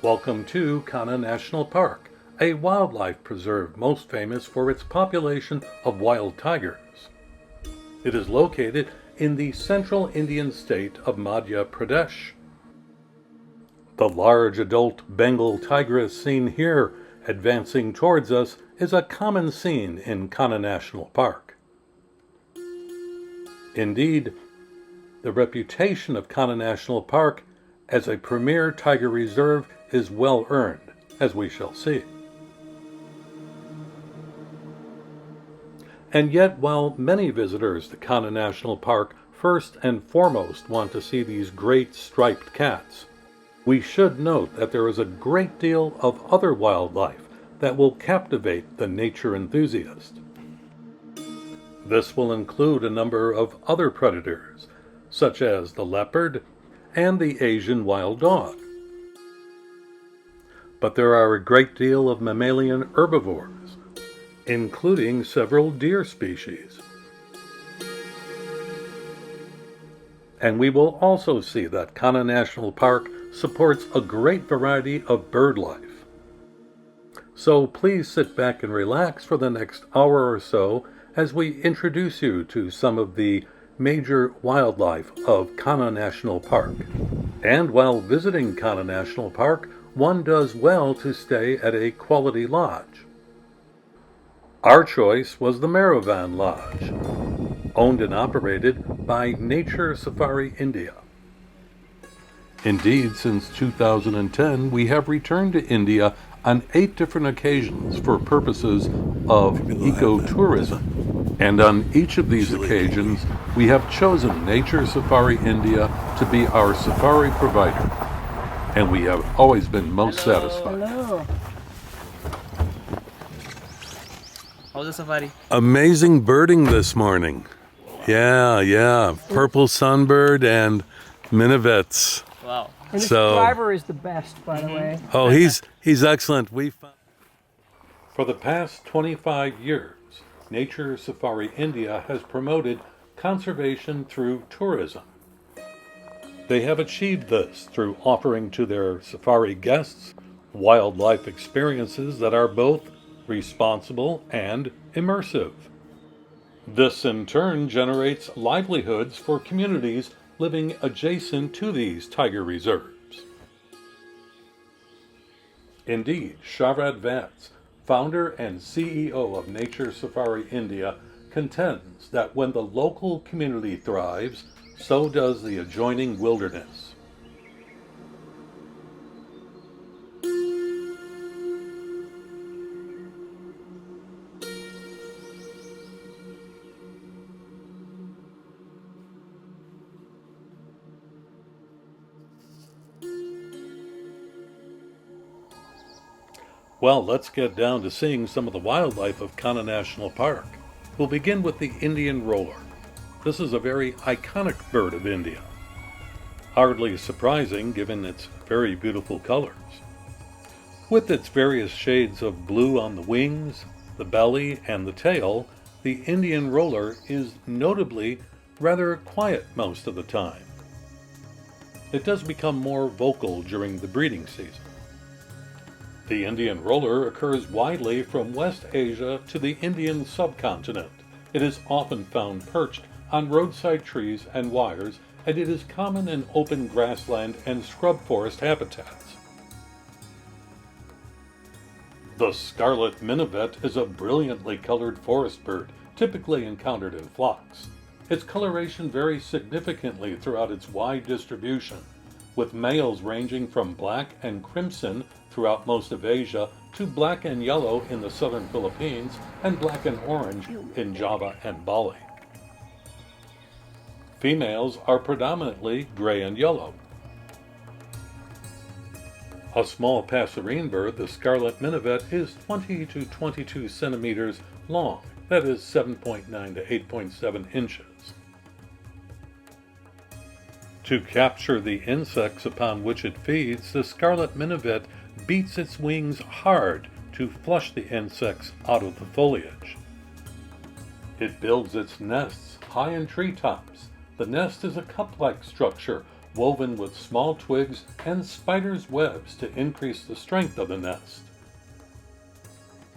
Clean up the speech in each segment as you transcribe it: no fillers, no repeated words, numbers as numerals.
Welcome to Kanha National Park, a wildlife preserve most famous for its population of wild tigers. It is located in the central Indian state of Madhya Pradesh. The large adult Bengal tigress seen here advancing towards us is a common scene in Kanha National Park. Indeed, the reputation of Kanha National Park as a premier tiger reserve is well earned, as we shall see. And yet, while many visitors to Kanha National Park first and foremost want to see these great striped cats, we should note that there is a great deal of other wildlife that will captivate the nature enthusiast. This will include a number of other predators, such as the leopard and the Asian wild dog. But there are a great deal of mammalian herbivores, including several deer species. And we will also see that Kanha National Park supports a great variety of bird life. So please sit back and relax for the next hour or so as we introduce you to some of the major wildlife of Kanha National Park. And while visiting Kanha National Park, one does well to stay at a quality lodge. Our choice was the Meru Vann Lodge, owned and operated by Nature Safari India. Indeed, since 2010, we have returned to India on 8 different occasions for purposes of ecotourism. And on each of these occasions, we have chosen Nature Safari India to be our safari provider. And we have always been most satisfied. Hello. How's the safari? Amazing birding this morning. Yeah. Purple sunbird and minivets. Wow. And this driver is the best, by the way. Oh, he's excellent. For the past 25 years, Nature Safari India has promoted conservation through tourism. They have achieved this through offering to their safari guests wildlife experiences that are both responsible and immersive. This in turn generates livelihoods for communities living adjacent to these tiger reserves. Indeed, Sharad Vats, founder and CEO of Nature Safari India, contends that when the local community thrives, so does the adjoining wilderness. Well, let's get down to seeing some of the wildlife of Kanha National Park. We'll begin with the Indian roller. This is a very iconic bird of India. Hardly surprising given its very beautiful colors. With its various shades of blue on the wings, the belly, and the tail, the Indian roller is notably rather quiet most of the time. It does become more vocal during the breeding season. The Indian roller occurs widely from West Asia to the Indian subcontinent. It is often found perched on roadside trees and wires, and it is common in open grassland and scrub forest habitats. The scarlet minivet is a brilliantly colored forest bird, typically encountered in flocks. Its coloration varies significantly throughout its wide distribution, with males ranging from black and crimson throughout most of Asia to black and yellow in the southern Philippines and black and orange in Java and Bali. Females are predominantly gray and yellow. A small passerine bird, the scarlet minivet, is 20 to 22 centimeters long, that is 7.9 to 8.7 inches. To capture the insects upon which it feeds, the scarlet minivet beats its wings hard to flush the insects out of the foliage. It builds its nests high in treetops. The nest is a cup-like structure woven with small twigs and spiders' webs to increase the strength of the nest.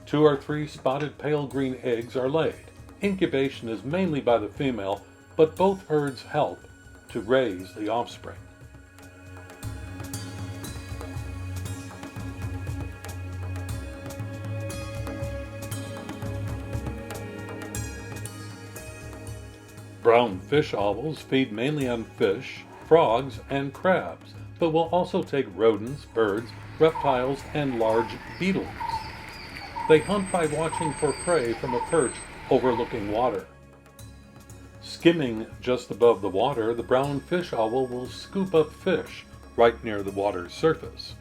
2 or 3 spotted pale green eggs are laid. Incubation is mainly by the female, but both herds help to raise the offspring. Brown fish owls feed mainly on fish, frogs, and crabs, but will also take rodents, birds, reptiles, and large beetles. They hunt by watching for prey from a perch overlooking water. Skimming just above the water, the brown fish owl will scoop up fish right near the water's surface.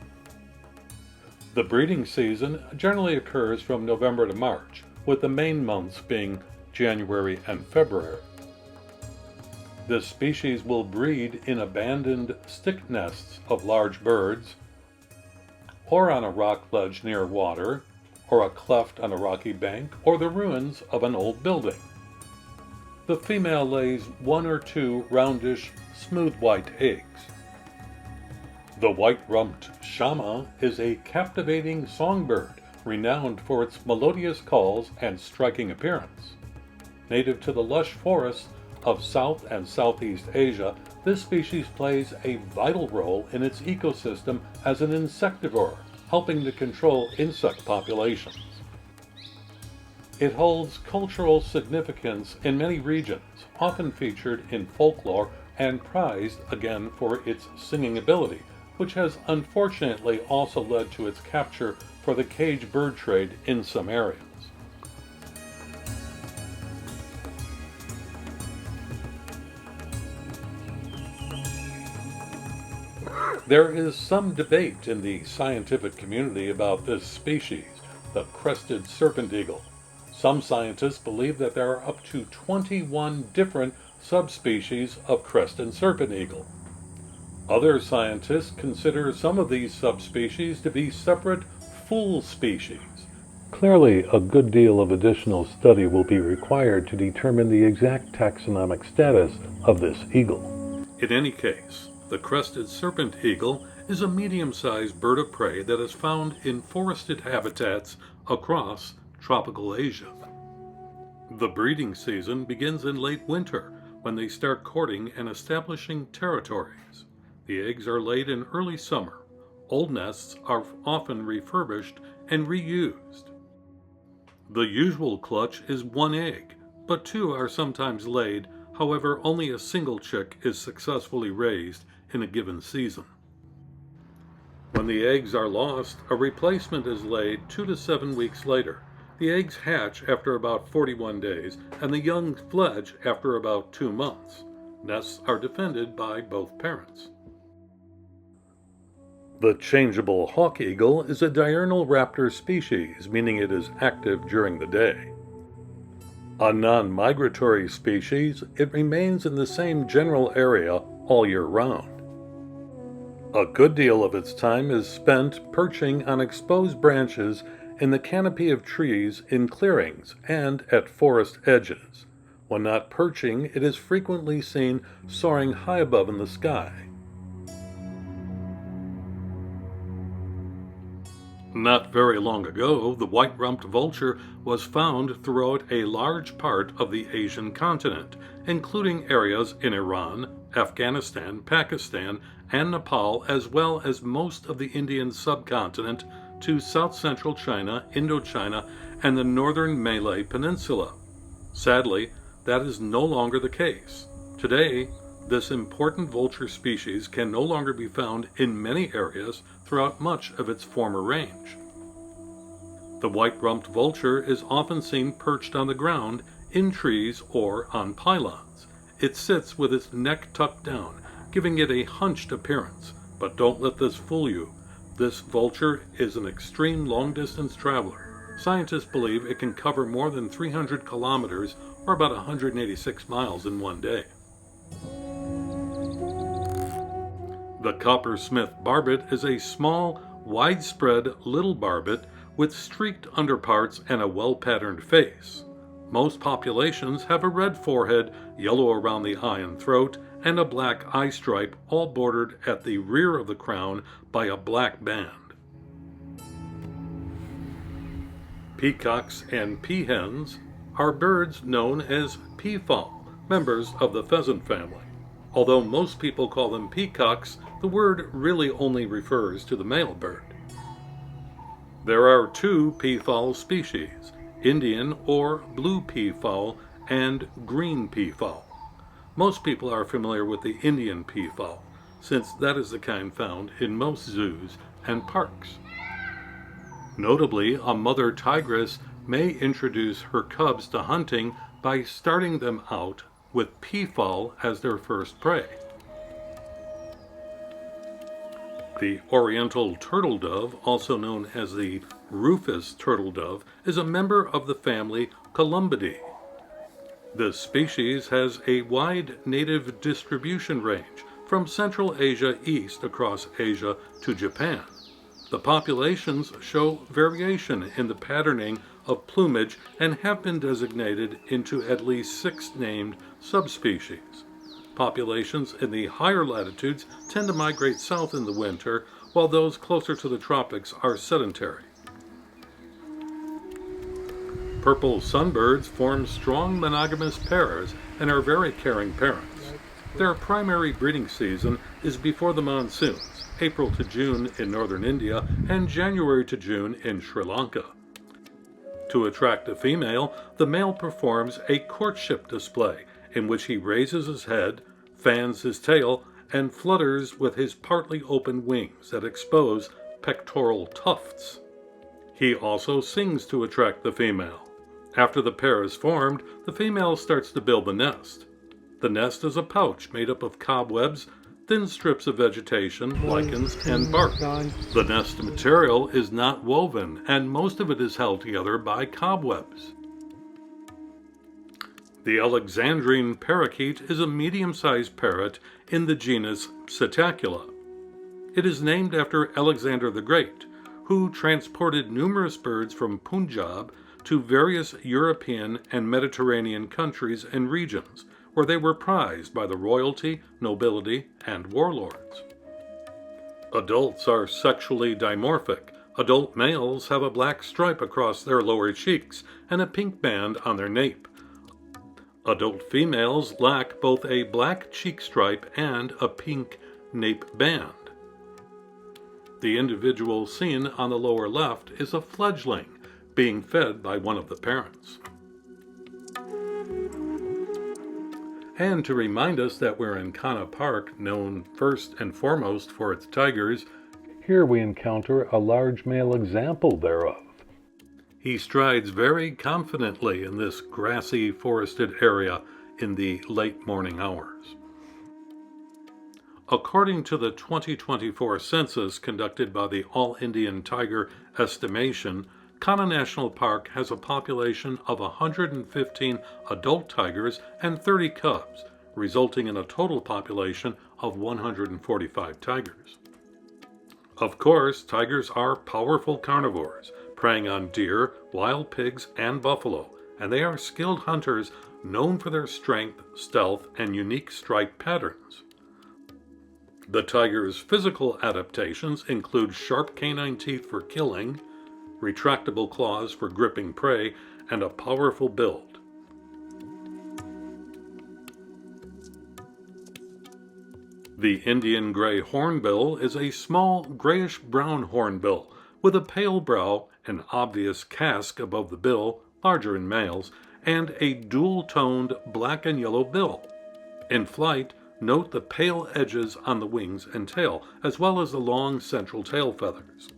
The breeding season generally occurs from November to March, with the main months being January and February. This species will breed in abandoned stick nests of large birds, or on a rock ledge near water, or a cleft on a rocky bank, or the ruins of an old building. The female lays 1 or 2 roundish, smooth white eggs. The white-rumped shama is a captivating songbird, renowned for its melodious calls and striking appearance. Native to the lush forests of South and Southeast Asia, this species plays a vital role in its ecosystem as an insectivore, helping to control insect populations. It holds cultural significance in many regions, often featured in folklore and prized again for its singing ability, which has unfortunately also led to its capture for the cage bird trade in some areas. There is some debate in the scientific community about this species, the crested serpent eagle. Some scientists believe that there are up to 21 different subspecies of crested serpent eagle. Other scientists consider some of these subspecies to be separate full species. Clearly, a good deal of additional study will be required to determine the exact taxonomic status of this eagle. In any case, the crested serpent eagle is a medium-sized bird of prey that is found in forested habitats across tropical Asia. The breeding season begins in late winter when they start courting and establishing territories. The eggs are laid in early summer. Old nests are often refurbished and reused. The usual clutch is 1 egg, but 2 are sometimes laid. However, only a single chick is successfully raised in a given season. When the eggs are lost, a replacement is laid 2 to 7 weeks later. The eggs hatch after about 41 days, and the young fledge after about 2 months. Nests are defended by both parents. The changeable hawk eagle is a diurnal raptor species, meaning it is active during the day. A non-migratory species, it remains in the same general area all year round. A good deal of its time is spent perching on exposed branches in the canopy of trees in clearings and at forest edges. When not perching, it is frequently seen soaring high above in the sky. Not very long ago, the white-rumped vulture was found throughout a large part of the Asian continent, including areas in Iran, Afghanistan, Pakistan, and Nepal, as well as most of the Indian subcontinent to south-central China, Indochina, and the northern Malay Peninsula. Sadly, that is no longer the case. Today, this important vulture species can no longer be found in many areas throughout much of its former range. The white-rumped vulture is often seen perched on the ground, in trees, or on pylons. It sits with its neck tucked down, giving it a hunched appearance. But don't let this fool you. This vulture is an extreme long-distance traveler. Scientists believe it can cover more than 300 kilometers, or about 186 miles in one day. The coppersmith barbet is a small, widespread little barbet with streaked underparts and a well-patterned face. Most populations have a red forehead, yellow around the eye and throat, and a black eye stripe, all bordered at the rear of the crown by a black band. Peacocks and peahens are birds known as peafowl, members of the pheasant family. Although most people call them peacocks, the word really only refers to the male bird. There are two peafowl species, Indian or blue peafowl and green peafowl. Most people are familiar with the Indian peafowl, since that is the kind found in most zoos and parks. Notably, a mother tigress may introduce her cubs to hunting by starting them out with peafowl as their first prey. The oriental turtle dove, also known as the rufous turtle dove, is a member of the family Columbidae. This species has a wide native distribution range from Central Asia east across Asia to Japan. The populations show variation in the patterning of plumage and have been designated into at least 6 named subspecies. Populations in the higher latitudes tend to migrate south in the winter, while those closer to the tropics are sedentary. Purple sunbirds form strong monogamous pairs and are very caring parents. Their primary breeding season is before the monsoons, April to June in northern India and January to June in Sri Lanka. To attract a female, the male performs a courtship display in which he raises his head, fans his tail, and flutters with his partly open wings that expose pectoral tufts. He also sings to attract the female. After the pair is formed, the female starts to build the nest. The nest is a pouch made up of cobwebs, thin strips of vegetation, lichens, and bark. The nest material is not woven, and most of it is held together by cobwebs. The Alexandrine parakeet is a medium-sized parrot in the genus Psittacula. It is named after Alexander the Great, who transported numerous birds from Punjab to various European and Mediterranean countries and regions, where they were prized by the royalty, nobility, and warlords. Adults are sexually dimorphic. Adult males have a black stripe across their lower cheeks and a pink band on their nape. Adult females lack both a black cheek stripe and a pink nape band. The individual seen on the lower left is a fledgling being fed by one of the parents. And to remind us that we're in Kanha Park, known first and foremost for its tigers, here we encounter a large male example thereof. He strides very confidently in this grassy, forested area in the late morning hours. According to the 2024 census conducted by the All-Indian Tiger Estimation, Kanha National Park has a population of 115 adult tigers and 30 cubs, resulting in a total population of 145 tigers. Of course, tigers are powerful carnivores, preying on deer, wild pigs, and buffalo, and they are skilled hunters known for their strength, stealth, and unique strike patterns. The tiger's physical adaptations include sharp canine teeth for killing, retractable claws for gripping prey, and a powerful build. The Indian gray hornbill is a small grayish-brown hornbill with a pale brow, an obvious casque above the bill, larger in males, and a dual-toned black and yellow bill. In flight, note the pale edges on the wings and tail, as well as the long central tail feathers.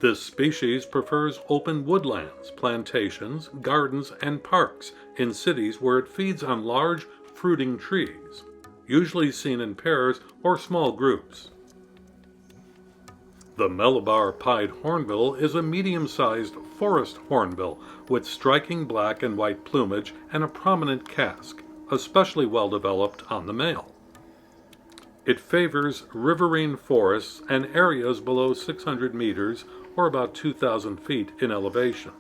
This species prefers open woodlands, plantations, gardens, and parks in cities where it feeds on large fruiting trees, usually seen in pairs or small groups. The Malabar pied hornbill is a medium-sized forest hornbill with striking black and white plumage and a prominent casque, especially well developed on the male. It favors riverine forests and areas below 600 meters or about 2,000 feet in elevation.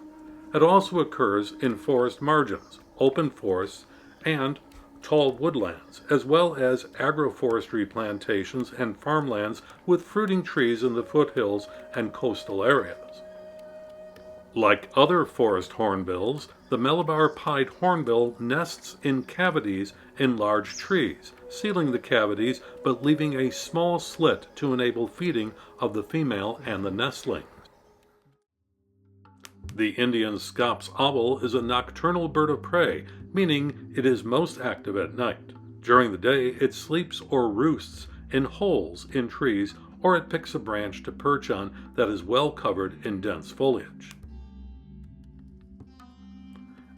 It also occurs in forest margins, open forests, and tall woodlands, as well as agroforestry plantations and farmlands with fruiting trees in the foothills and coastal areas. Like other forest hornbills, the Malabar pied hornbill nests in cavities in large trees, sealing the cavities but leaving a small slit to enable feeding of the female and the nestlings. The Indian Scops owl is a nocturnal bird of prey, meaning it is most active at night. During the day, it sleeps or roosts in holes in trees, or it picks a branch to perch on that is well covered in dense foliage.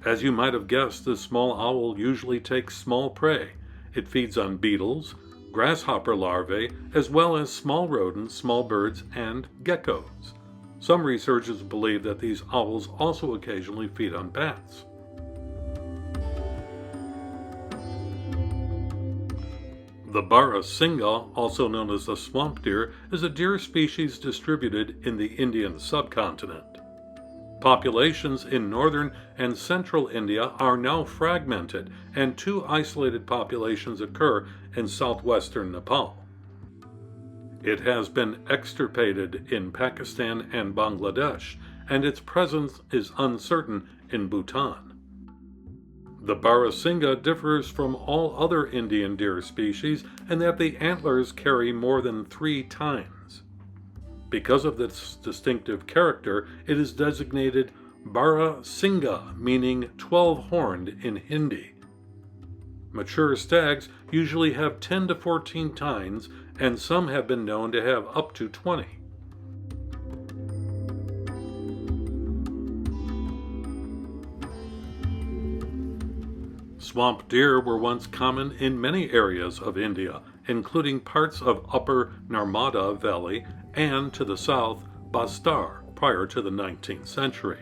As you might have guessed, this small owl usually takes small prey. It feeds on beetles, grasshopper larvae, as well as small rodents, small birds, and geckos. Some researchers believe that these owls also occasionally feed on bats. The Barasinga, also known as the swamp deer, is a deer species distributed in the Indian subcontinent. Populations in northern and central India are now fragmented, and 2 isolated populations occur in southwestern Nepal. It has been extirpated in Pakistan and Bangladesh, and its presence is uncertain in Bhutan. The Barasinga differs from all other Indian deer species in that the antlers carry more than 3 tines. Because of this distinctive character, it is designated Barasinga, meaning 12-horned in Hindi. Mature stags usually have 10 to 14 tines, and some have been known to have up to 20. Swamp deer were once common in many areas of India, including parts of Upper Narmada Valley and, to the south, Bastar, prior to the 19th century.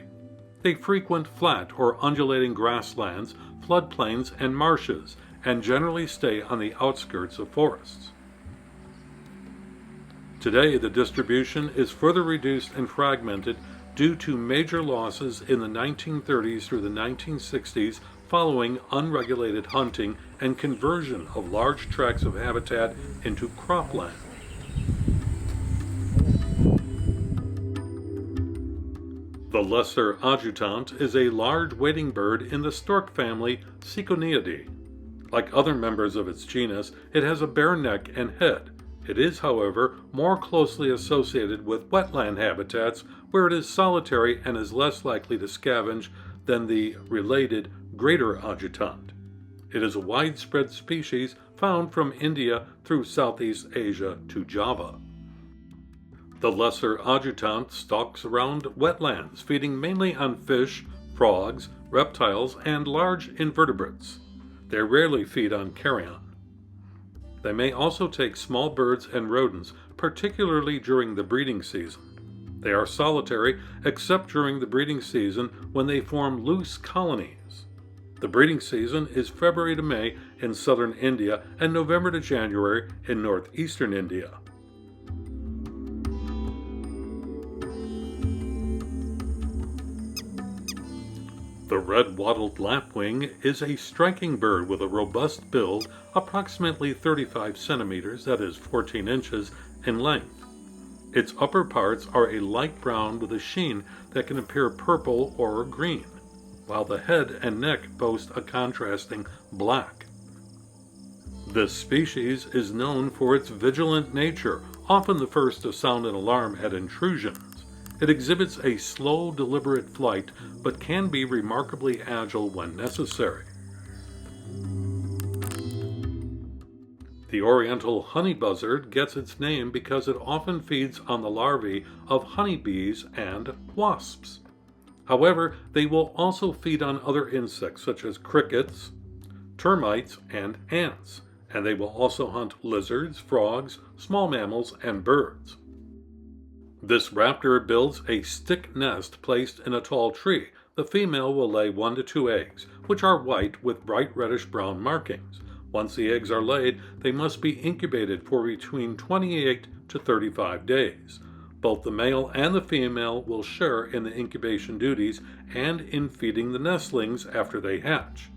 They frequent flat or undulating grasslands, floodplains, and marshes, and generally stay on the outskirts of forests. Today, the distribution is further reduced and fragmented due to major losses in the 1930s through the 1960s following unregulated hunting and conversion of large tracts of habitat into cropland. The lesser adjutant is a large wading bird in the stork family Ciconiidae. Like other members of its genus, it has a bare neck and head. It is, however, more closely associated with wetland habitats where it is solitary and is less likely to scavenge than the related greater adjutant. It is a widespread species found from India through Southeast Asia to Java. The lesser adjutant stalks around wetlands, feeding mainly on fish, frogs, reptiles, and large invertebrates. They rarely feed on carrion. They may also take small birds and rodents, particularly during the breeding season. They are solitary except during the breeding season when they form loose colonies. The breeding season is February to May in southern India and November to January in northeastern India. The red-wattled lapwing is a striking bird with a robust build, approximately 35 centimeters, that is 14 inches, in length. Its upper parts are a light brown with a sheen that can appear purple or green, while the head and neck boast a contrasting black. This species is known for its vigilant nature, often the first to sound an alarm at intrusions. It exhibits a slow, deliberate flight, but can be remarkably agile when necessary. The oriental honey buzzard gets its name because it often feeds on the larvae of honeybees and wasps. However, they will also feed on other insects such as crickets, termites, and ants, and they will also hunt lizards, frogs, small mammals, and birds. This raptor builds a stick nest placed in a tall tree. The female will lay 1 to 2 eggs, which are white with bright reddish-brown markings. Once the eggs are laid, they must be incubated for between 28 to 35 days. Both the male and the female will share in the incubation duties and in feeding the nestlings after they hatch.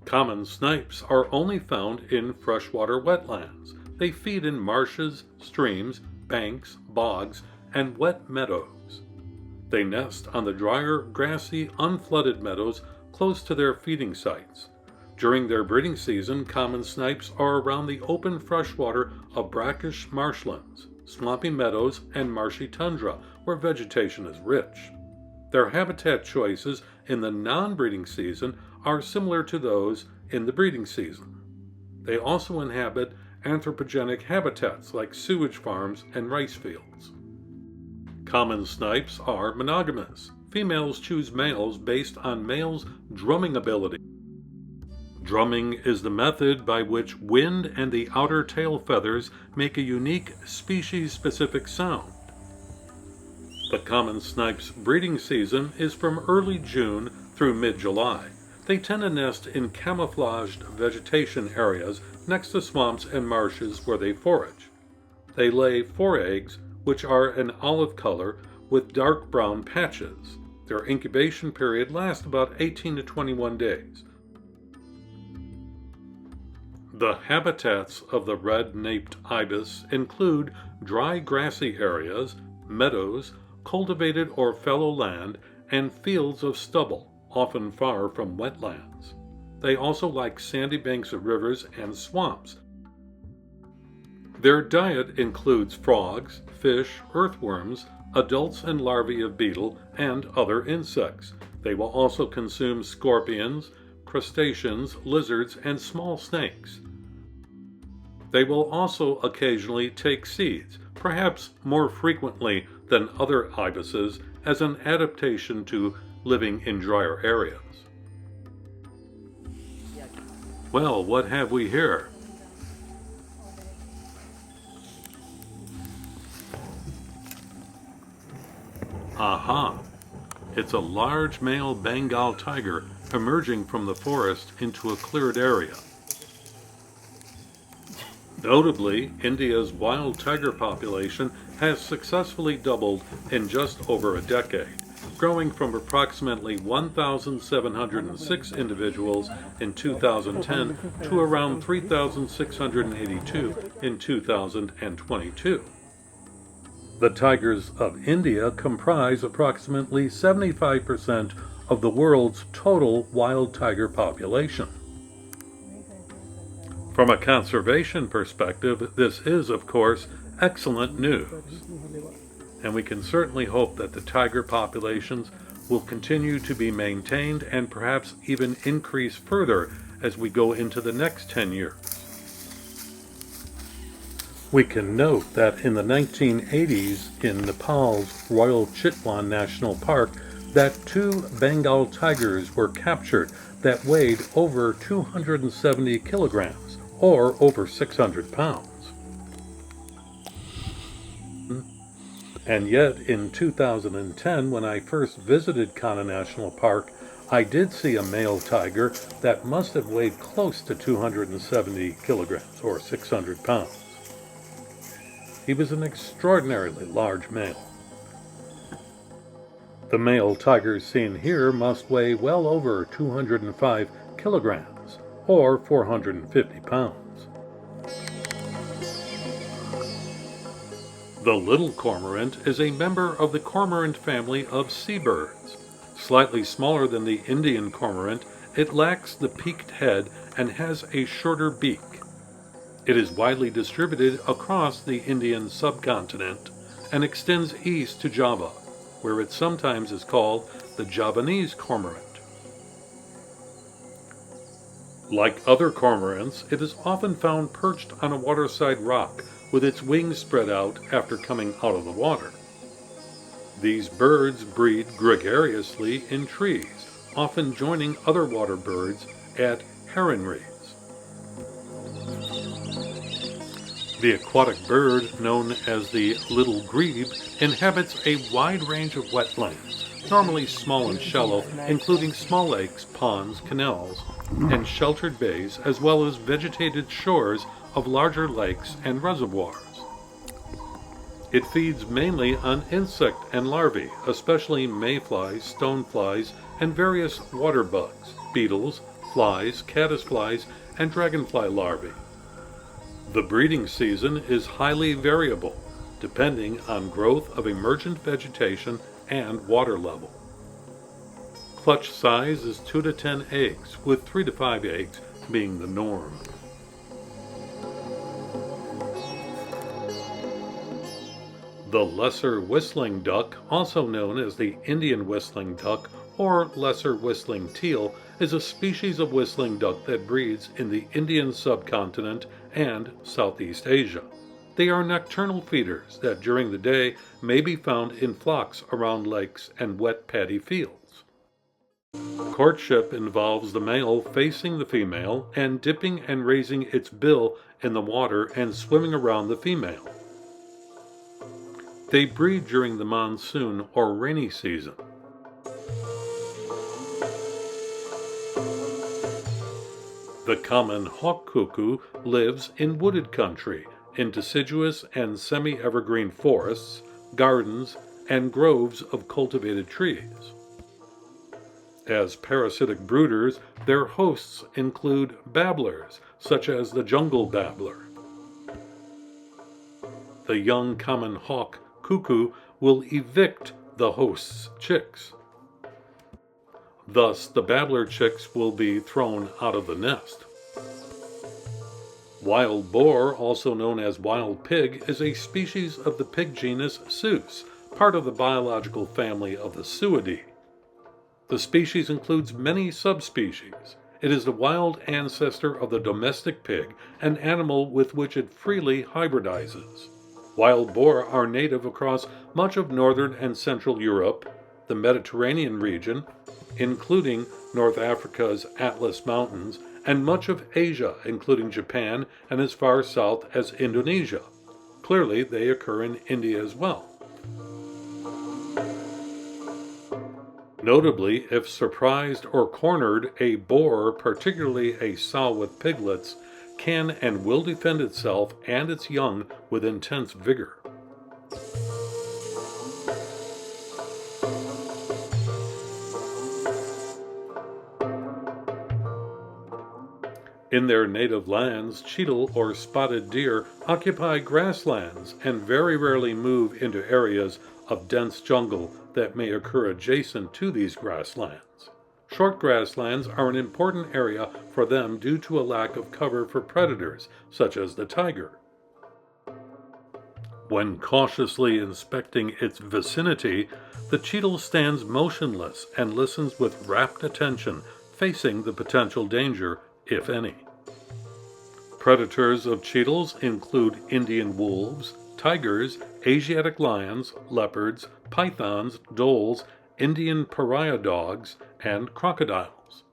Common snipes are only found in freshwater wetlands. They feed in marshes, streams, banks, bogs, and wet meadows. They nest on the drier, grassy, unflooded meadows close to their feeding sites. During their breeding season, common snipes are around the open freshwater of brackish marshlands, swampy meadows, and marshy tundra where vegetation is rich. Their habitat choices in the non-breeding season are similar to those in the breeding season. They also inhabit anthropogenic habitats like sewage farms and rice fields. Common snipes are monogamous. Females choose males based on males' drumming ability. Drumming is the method by which wind and the outer tail feathers make a unique species-specific sound. The common snipe's breeding season is from early June through mid-July. They tend to nest in camouflaged vegetation areas next to swamps and marshes where they forage. They lay 4 eggs, which are an olive color with dark brown patches. Their incubation period lasts about 18 to 21 days. The habitats of the red-naped ibis include dry grassy areas, meadows, cultivated or fallow land, and fields of stubble, often far from wetlands. They also like sandy banks of rivers and swamps. Their diet includes frogs, fish, earthworms, adults and larvae of beetle, and other insects. They will also consume scorpions, crustaceans, lizards, and small snakes. They will also occasionally take seeds, perhaps more frequently than other ibises, as an adaptation to living in drier areas. Well, what have we here? Aha! It's a large male Bengal tiger emerging from the forest into a cleared area. Notably, India's wild tiger population has successfully doubled in just over a decade, growing from approximately 1,706 individuals in 2010 to around 3,682 in 2022. The tigers of India comprise approximately 75% of the world's total wild tiger population. From a conservation perspective, this is, of course, excellent news. And we can certainly hope that the tiger populations will continue to be maintained and perhaps even increase further as we go into the next 10 years. We can note that in the 1980s in Nepal's Royal Chitwan National Park, that 2 Bengal tigers were captured that weighed over 270 kilograms, or over 600 pounds. And yet, in 2010, when I first visited Kanha National Park, I did see a male tiger that must have weighed close to 270 kilograms, or 600 pounds. He was an extraordinarily large male. The male tigers seen here must weigh well over 205 kilograms, or 450 pounds. The little cormorant is a member of the cormorant family of seabirds. Slightly smaller than the Indian cormorant, it lacks the peaked head and has a shorter beak. It is widely distributed across the Indian subcontinent and extends east to Java, where it sometimes is called the Javanese cormorant. Like other cormorants, it is often found perched on a waterside rock with its wings spread out after coming out of the water. These birds breed gregariously in trees, often joining other water birds at heronries. The aquatic bird, known as the little grebe, inhabits a wide range of wetlands, normally small and shallow, including small lakes, ponds, canals, and sheltered bays, as well as vegetated shores of larger lakes and reservoirs. It feeds mainly on insect and larvae, especially mayflies, stoneflies, and various water bugs, beetles, flies, caddisflies, and dragonfly larvae. The breeding season is highly variable, depending on growth of emergent vegetation and water level. Clutch size is 2 to 10 eggs, with 3 to 5 eggs being the norm. The lesser whistling duck, also known as the Indian whistling duck or lesser whistling teal, is a species of whistling duck that breeds in the Indian subcontinent and Southeast Asia. They are nocturnal feeders that during the day may be found in flocks around lakes and wet paddy fields. Courtship involves the male facing the female and dipping and raising its bill in the water and swimming around the female. They breed during the monsoon or rainy season. The common hawk cuckoo lives in wooded country, in deciduous and semi-evergreen forests, gardens, and groves of cultivated trees. As parasitic brooders, their hosts include babblers, such as the jungle babbler. The young common hawk cuckoo will evict the host's chicks. Thus, the babbler chicks will be thrown out of the nest. Wild boar, also known as wild pig, is a species of the pig genus Sus, part of the biological family of the Suidae. The species includes many subspecies. It is the wild ancestor of the domestic pig, an animal with which it freely hybridizes. Wild boar are native across much of northern and central Europe, the Mediterranean region, including North Africa's Atlas Mountains, and much of Asia, including Japan and as far south as Indonesia. Clearly, they occur in India as well. Notably, if surprised or cornered, a boar, particularly a sow with piglets, can and will defend itself and its young with intense vigor. In their native lands, cheetal or spotted deer occupy grasslands and very rarely move into areas of dense jungle that may occur adjacent to these grasslands. Short grasslands are an important area for them due to a lack of cover for predators, such as the tiger. When cautiously inspecting its vicinity, the cheetal stands motionless and listens with rapt attention, facing the potential danger, if any. Predators of cheetals include Indian wolves, tigers, Asiatic lions, leopards, pythons, dholes, Indian pariah dogs, and crocodiles.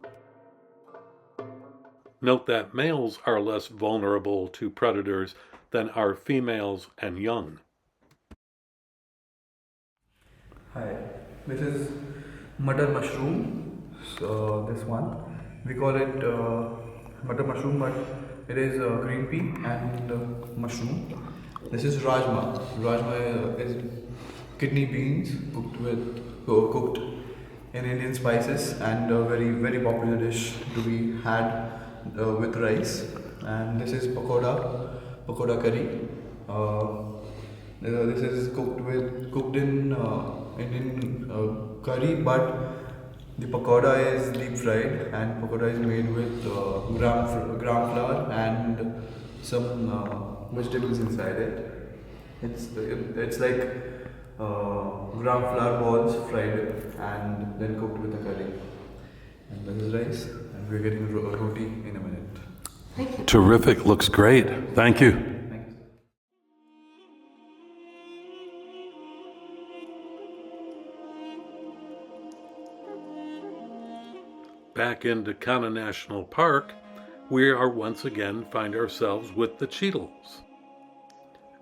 Note that males are less vulnerable to predators than are females and young. Hi, this is mutton mushroom. So this one, we call it mutton mushroom, but it is green pea and mushroom. This is rajma. Rajma is kidney beans cooked in Indian spices, and a very popular dish to be had with rice. And this is pakoda curry. This is cooked in Indian curry, but the pakoda is deep fried, and pakoda is made with gram flour and some vegetables inside it. It's like gram flour balls fried and then cooked with the curry. And this is rice, and we're getting roti in a minute. Terrific. Looks great. Thank you. Thank you. Back into Kanha National Park, we are once again find ourselves with the cheetals.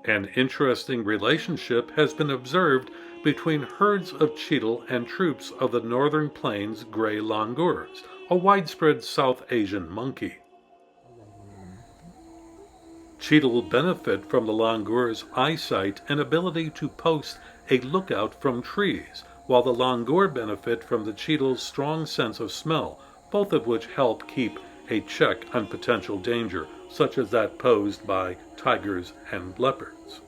An interesting relationship has been observed between herds of cheetal and troops of the Northern Plains gray langurs, a widespread South Asian monkey. Cheetah benefit from the langur's eyesight and ability to post a lookout from trees, while the langur benefit from the cheetah's strong sense of smell, both of which help keep a check on potential danger, such as that posed by tigers and leopards.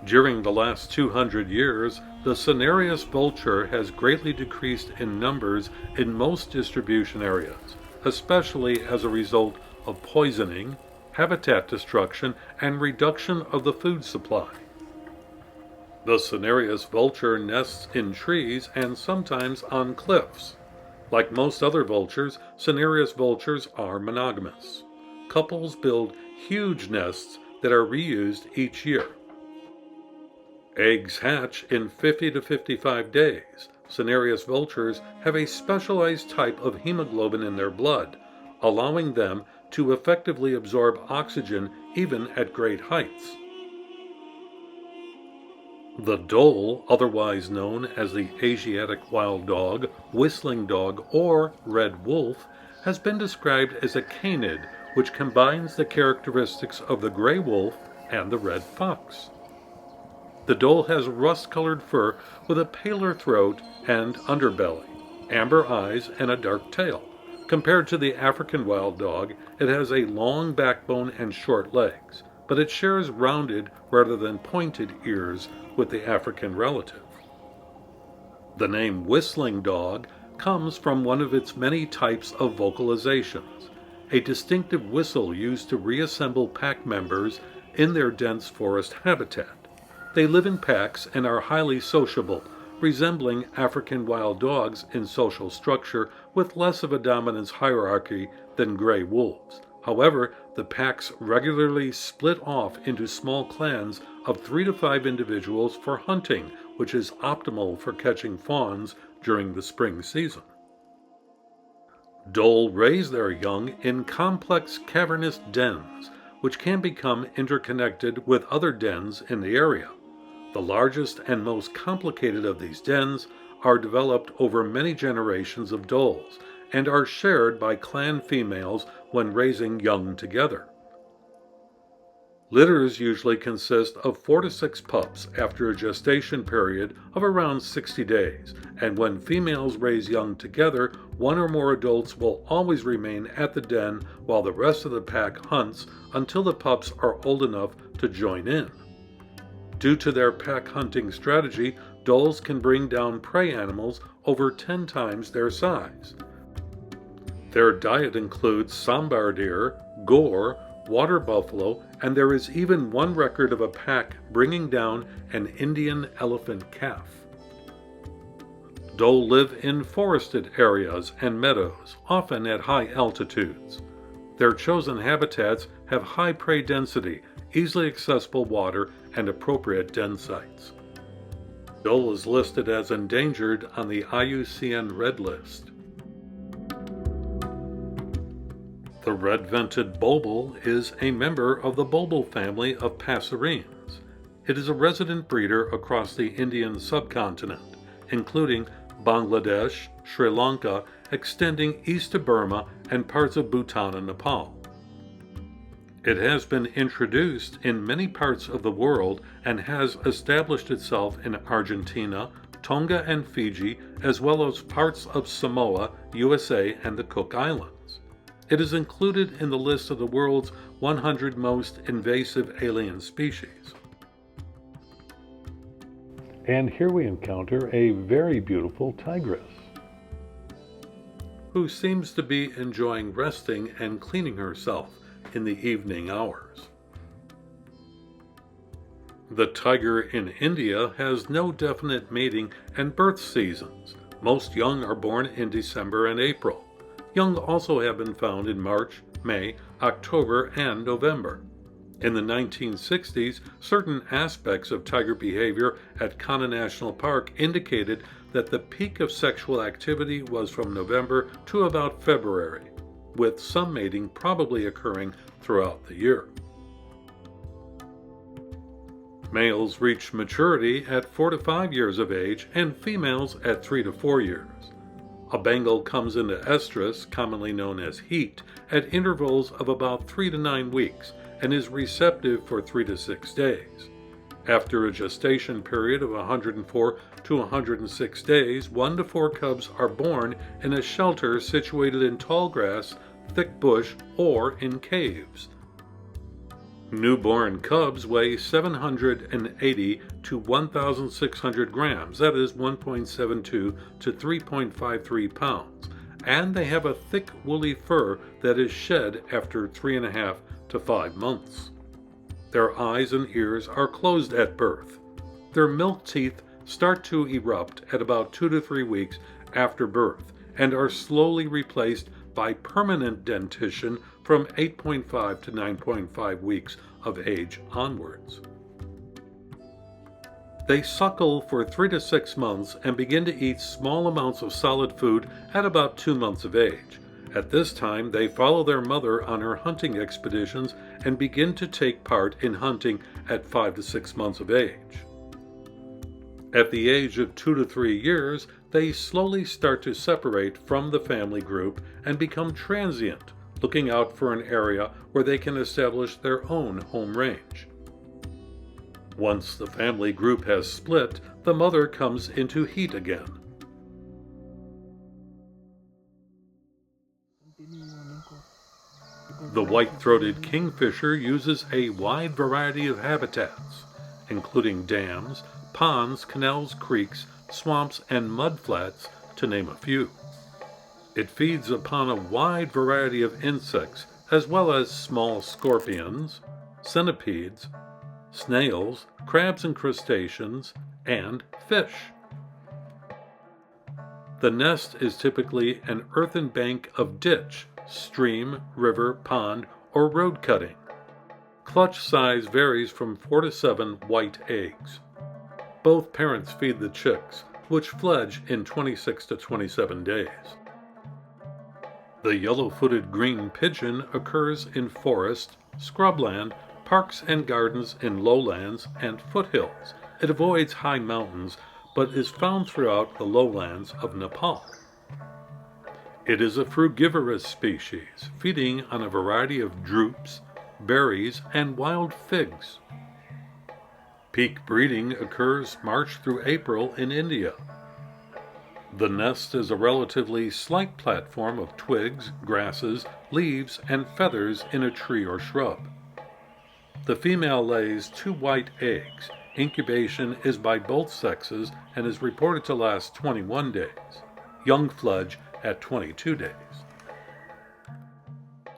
During the last 200 years, the cinereous vulture has greatly decreased in numbers in most distribution areas, especially as a result of poisoning, habitat destruction, and reduction of the food supply. The cinereous vulture nests in trees and sometimes on cliffs. Like most other vultures, cinereous vultures are monogamous. Couples build huge nests that are reused each year. Eggs hatch in 50 to 55 days. Cinereous vultures have a specialized type of hemoglobin in their blood, allowing them to effectively absorb oxygen even at great heights. The dhole, otherwise known as the Asiatic wild dog, whistling dog, or red wolf, has been described as a canid which combines the characteristics of the gray wolf and the red fox. The dhole has rust-colored fur with a paler throat and underbelly, amber eyes, and a dark tail. Compared to the African wild dog, it has a long backbone and short legs, but it shares rounded rather than pointed ears with the African relative. The name whistling dog comes from one of its many types of vocalizations, a distinctive whistle used to reassemble pack members in their dense forest habitat. They live in packs and are highly sociable, resembling African wild dogs in social structure with less of a dominance hierarchy than gray wolves. However, the packs regularly split off into small clans of 3 to 5 individuals for hunting, which is optimal for catching fawns during the spring season. Dhole raise their young in complex cavernous dens, which can become interconnected with other dens in the area. The largest and most complicated of these dens are developed over many generations of dholes and are shared by clan females when raising young together. Litters usually consist of 4 to 6 pups after a gestation period of around 60 days, and when females raise young together, one or more adults will always remain at the den while the rest of the pack hunts until the pups are old enough to join in. Due to their pack hunting strategy, dholes can bring down prey animals over 10 times their size. Their diet includes sambar deer, gore, water buffalo, and there is even one record of a pack bringing down an Indian elephant calf. Dhole live in forested areas and meadows, often at high altitudes. Their chosen habitats have high prey density, easily accessible water, and appropriate den sites. Dhole is listed as endangered on the IUCN Red List. The red-vented bulbul is a member of the bulbul family of passerines. It is a resident breeder across the Indian subcontinent, including Bangladesh, Sri Lanka, extending east to Burma and parts of Bhutan and Nepal. It has been introduced in many parts of the world and has established itself in Argentina, Tonga and Fiji, as well as parts of Samoa, USA, and the Cook Islands. It is included in the list of the world's 100 most invasive alien species. And here we encounter a very beautiful tigress, who seems to be enjoying resting and cleaning herself in the evening hours. The tiger in India has no definite mating and birth seasons. Most young are born in December and April. Young also have been found in March, May, October, and November. In the 1960s, certain aspects of tiger behavior at Kanha National Park indicated that the peak of sexual activity was from November to about February, with some mating probably occurring throughout the year. Males reach maturity at 4 to 5 years of age and females at 3 to 4 years. A Bengal comes into estrus, commonly known as heat, at intervals of about 3 to 9 weeks and is receptive for 3 to 6 days. After a gestation period of 104 to 106 days, 1 to 4 cubs are born in a shelter situated in tall grass, thick bush, or in caves. Newborn cubs weigh 780 to 1,600 grams, that is 1.72 to 3.53 pounds, and they have a thick woolly fur that is shed after 3.5 to 5 months. Their eyes and ears are closed at birth. Their milk teeth start to erupt at about 2 to 3 weeks after birth and are slowly replaced by permanent dentition from 8.5 to 9.5 weeks of age onwards. They suckle for 3 to 6 months and begin to eat small amounts of solid food at about 2 months of age. At this time, they follow their mother on her hunting expeditions and begin to take part in hunting at 5 to 6 months of age. At the age of 2 to 3 years, they slowly start to separate from the family group and become transient, looking out for an area where they can establish their own home range. Once the family group has split, the mother comes into heat again. The white-throated kingfisher uses a wide variety of habitats, including dams, ponds, canals, creeks, swamps, and mudflats, to name a few. It feeds upon a wide variety of insects, as well as small scorpions, centipedes, snails, crabs and crustaceans, and fish. The nest is typically an earthen bank of ditch, stream, river, pond, or road cutting. Clutch size varies from 4 to 7 white eggs. Both parents feed the chicks, which fledge in 26 to 27 days. The yellow-footed green pigeon occurs in forest, scrubland, parks and gardens in lowlands and foothills. It avoids high mountains, but is found throughout the lowlands of Nepal. It is a frugivorous species, feeding on a variety of drupes, berries, and wild figs. Peak breeding occurs March through April in India. The nest is a relatively slight platform of twigs, grasses, leaves, and feathers in a tree or shrub. The female lays 2 white eggs. Incubation is by both sexes and is reported to last 21 days. Young fledge at 22 days.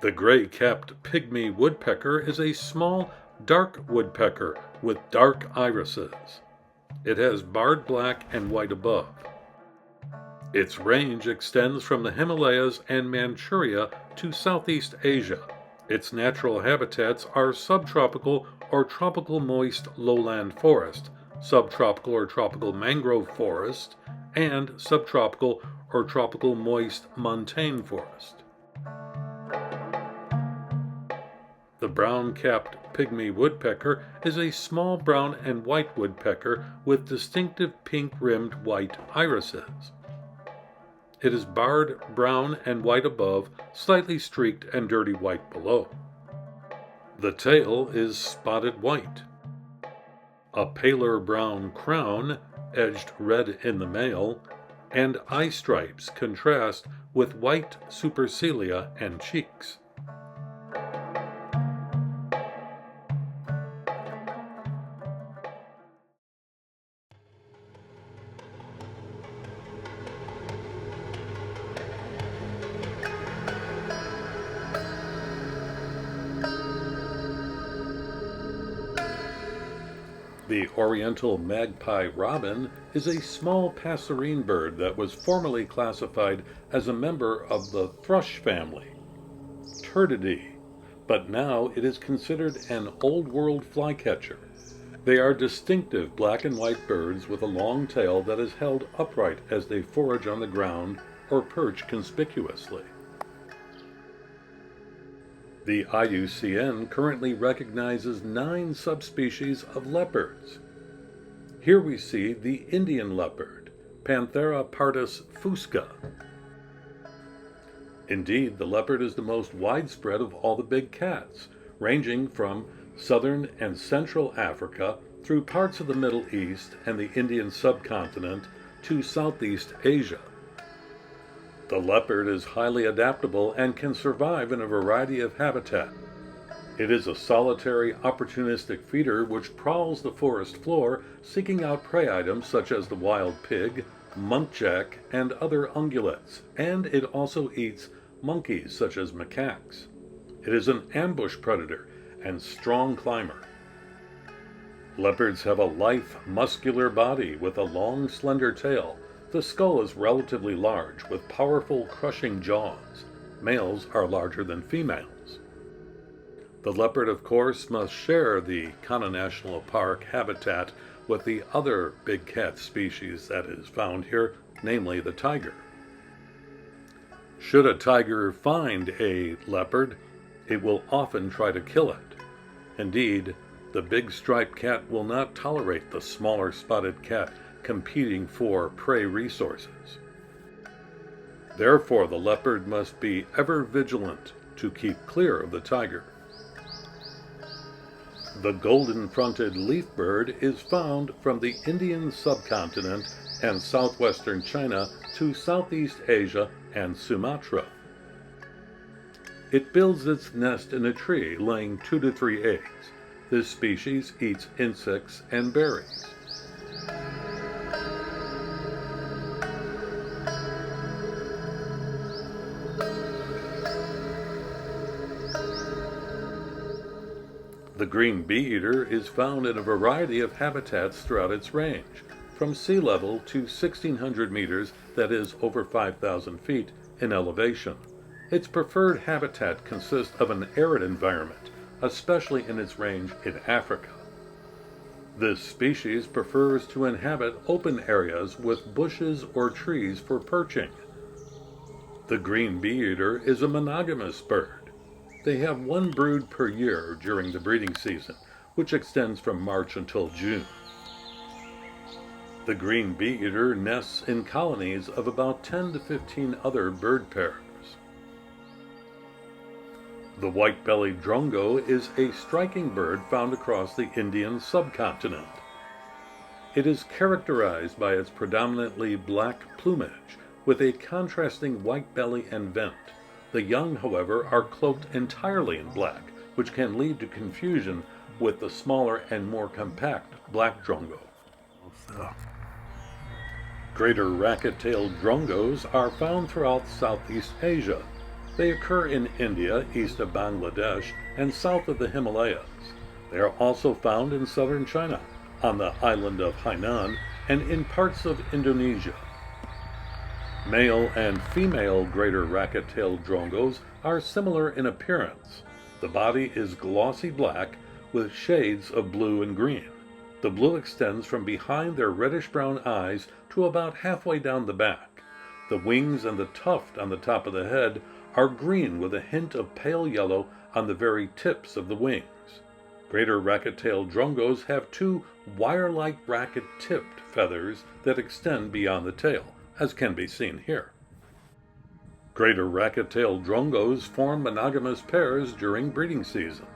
The gray-capped pygmy woodpecker is a small, dark woodpecker with dark irises. It has barred black and white above. Its range extends from the Himalayas and Manchuria to Southeast Asia. Its natural habitats are subtropical or tropical moist lowland forest, subtropical or tropical mangrove forest, and subtropical or tropical moist montane forest. The brown-capped pygmy woodpecker is a small brown and white woodpecker with distinctive pink-rimmed white irises. It is barred brown and white above, slightly streaked and dirty white below. The tail is spotted white. A paler brown crown, edged red in the male, and eye stripes contrast with white supercilia and cheeks. The oriental magpie robin is a small passerine bird that was formerly classified as a member of the thrush family, Turdidae, but now it is considered an Old World flycatcher. They are distinctive black and white birds with a long tail that is held upright as they forage on the ground or perch conspicuously. The IUCN currently recognizes 9 subspecies of leopards. Here we see the Indian leopard, Panthera pardus fusca. Indeed, the leopard is the most widespread of all the big cats, ranging from southern and central Africa through parts of the Middle East and the Indian subcontinent to Southeast Asia. The leopard is highly adaptable and can survive in a variety of habitat. It is a solitary, opportunistic feeder which prowls the forest floor seeking out prey items such as the wild pig, muntjac, and other ungulates, and it also eats monkeys such as macaques. It is an ambush predator and strong climber. Leopards have a lithe, muscular body with a long, slender tail. The skull is relatively large with powerful, crushing jaws. Males are larger than females. The leopard, of course, must share the Kanha National Park habitat with the other big cat species that is found here, namely the tiger. Should a tiger find a leopard, it will often try to kill it. Indeed, the big striped cat will not tolerate the smaller spotted cat competing for prey resources. Therefore, the leopard must be ever vigilant to keep clear of the tiger. The golden-fronted leaf bird is found from the Indian subcontinent and southwestern China to Southeast Asia and Sumatra. It builds its nest in a tree, laying 2 to 3 eggs. This species eats insects and berries. The green bee-eater is found in a variety of habitats throughout its range, from sea level to 1,600 meters, that is over 5,000 feet, in elevation. Its preferred habitat consists of an arid environment, especially in its range in Africa. This species prefers to inhabit open areas with bushes or trees for perching. The green bee-eater is a monogamous bird. They have 1 brood per year during the breeding season, which extends from March until June. The green bee-eater nests in colonies of about 10 to 15 other bird pairs. The white-bellied drongo is a striking bird found across the Indian subcontinent. It is characterized by its predominantly black plumage, with a contrasting white belly and vent. The young, however, are cloaked entirely in black, which can lead to confusion with the smaller and more compact black drongo. Greater racket-tailed drongos are found throughout Southeast Asia. They occur in India, east of Bangladesh, and south of the Himalayas. They are also found in southern China, on the island of Hainan, and in parts of Indonesia. Male and female greater racket-tailed drongos are similar in appearance. The body is glossy black with shades of blue and green. The blue extends from behind their reddish-brown eyes to about halfway down the back. The wings and the tuft on the top of the head are green with a hint of pale yellow on the very tips of the wings. Greater racket-tailed drongos have 2 wire-like racket-tipped feathers that extend beyond the tail, as can be seen here. Greater racket-tailed drongos form monogamous pairs during breeding season.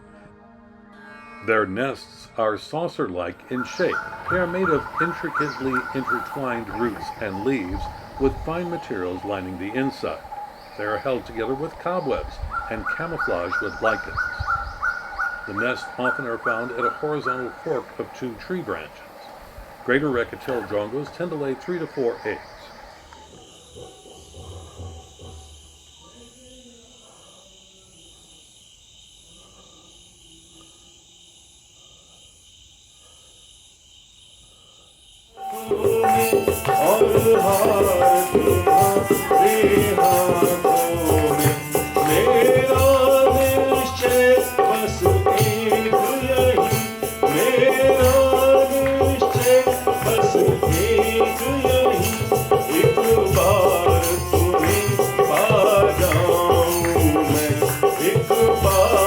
Their nests are saucer-like in shape. They are made of intricately intertwined roots and leaves with fine materials lining the inside. They are held together with cobwebs and camouflaged with lichens. The nests often are found at a horizontal fork of 2 tree branches. Greater racket-tailed drongos tend to lay 3 to 4 eggs. एक बार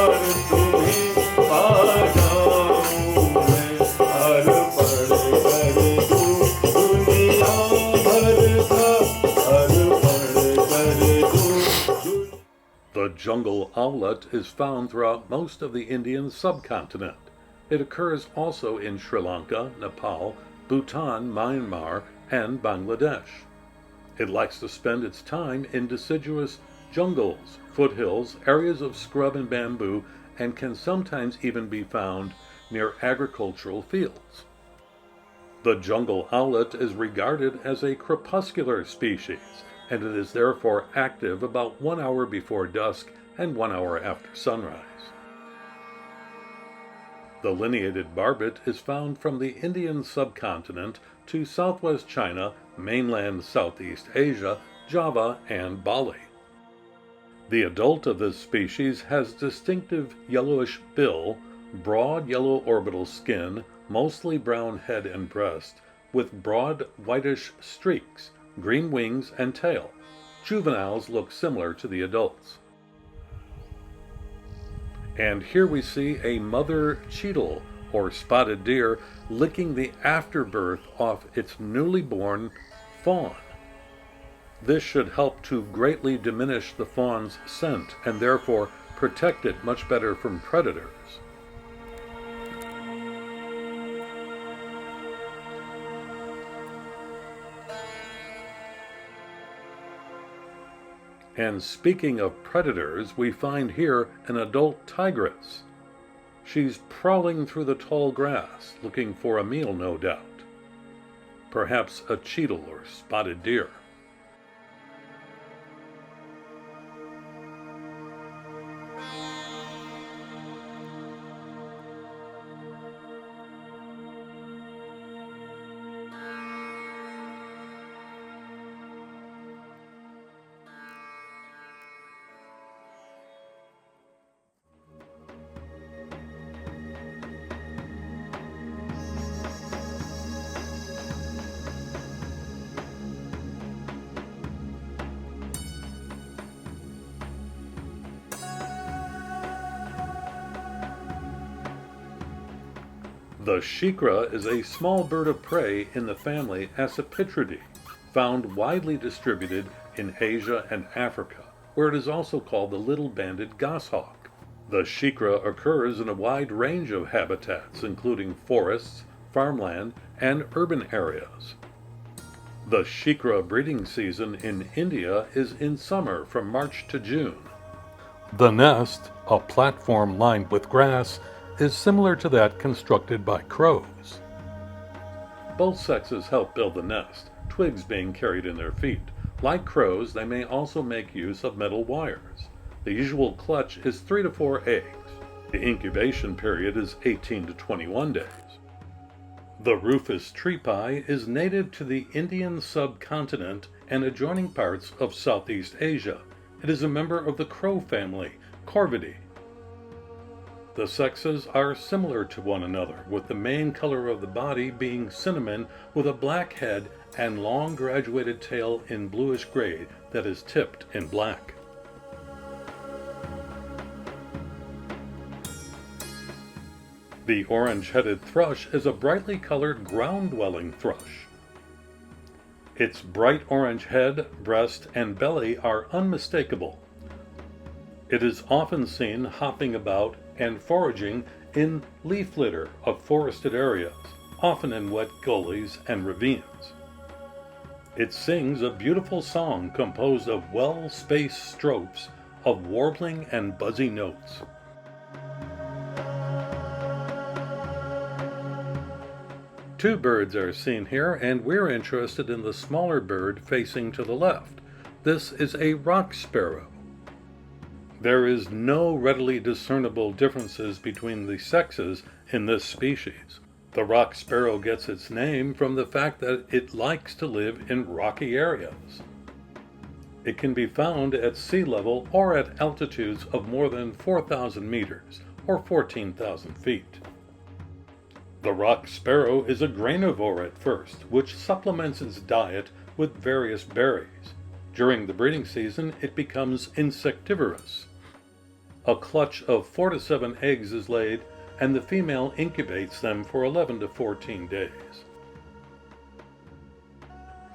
jungle owlet is found throughout most of the Indian subcontinent. It occurs also in Sri Lanka, Nepal, Bhutan, Myanmar, and Bangladesh. It likes to spend its time in deciduous jungles, foothills, areas of scrub and bamboo, and can sometimes even be found near agricultural fields. The jungle owlet is regarded as a crepuscular species, and it is therefore active about 1 hour before dusk and 1 hour after sunrise. The lineated barbet is found from the Indian subcontinent to southwest China, mainland Southeast Asia, Java, and Bali. The adult of this species has distinctive yellowish bill, broad yellow orbital skin, mostly brown head and breast, with broad whitish streaks, green wings and tail. Juveniles look similar to the adults. And here we see a mother cheetal, or spotted deer, licking the afterbirth off its newly born fawn. This should help to greatly diminish the fawn's scent and therefore protect it much better from predators. And speaking of predators, we find here an adult tigress. She's prowling through the tall grass, looking for a meal, no doubt. Perhaps a cheetal or spotted deer. The shikra is a small bird of prey in the family Accipitridae, found widely distributed in Asia and Africa, where it is also called the little banded goshawk. The shikra occurs in a wide range of habitats, including forests, farmland, and urban areas. The shikra breeding season in India is in summer from March to June. The nest, a platform lined with grass, is similar to that constructed by crows. Both sexes help build the nest, twigs being carried in their feet. Like crows, they may also make use of metal wires. The usual clutch is 3 to 4 eggs. The incubation period is 18 to 21 days. The rufous tree pie is native to the Indian subcontinent and adjoining parts of Southeast Asia. It is a member of the crow family, Corvidae. The sexes are similar to one another, with the main color of the body being cinnamon with a black head and long graduated tail in bluish gray that is tipped in black. The orange-headed thrush is a brightly colored ground-dwelling thrush. Its bright orange head, breast, and belly are unmistakable. It is often seen hopping about and foraging in leaf litter of forested areas, often in wet gullies and ravines. It sings a beautiful song composed of well-spaced strophes of warbling and buzzy notes. Two birds are seen here, and we're interested in the smaller bird facing to the left. This is a rock sparrow. There is no readily discernible differences between the sexes in this species. The rock sparrow gets its name from the fact that it likes to live in rocky areas. It can be found at sea level or at altitudes of more than 4,000 meters, or 14,000 feet. The rock sparrow is a granivore at first, which supplements its diet with various berries. During the breeding season, it becomes insectivorous. A clutch of 4 to 7 eggs is laid, and the female incubates them for 11 to 14 days.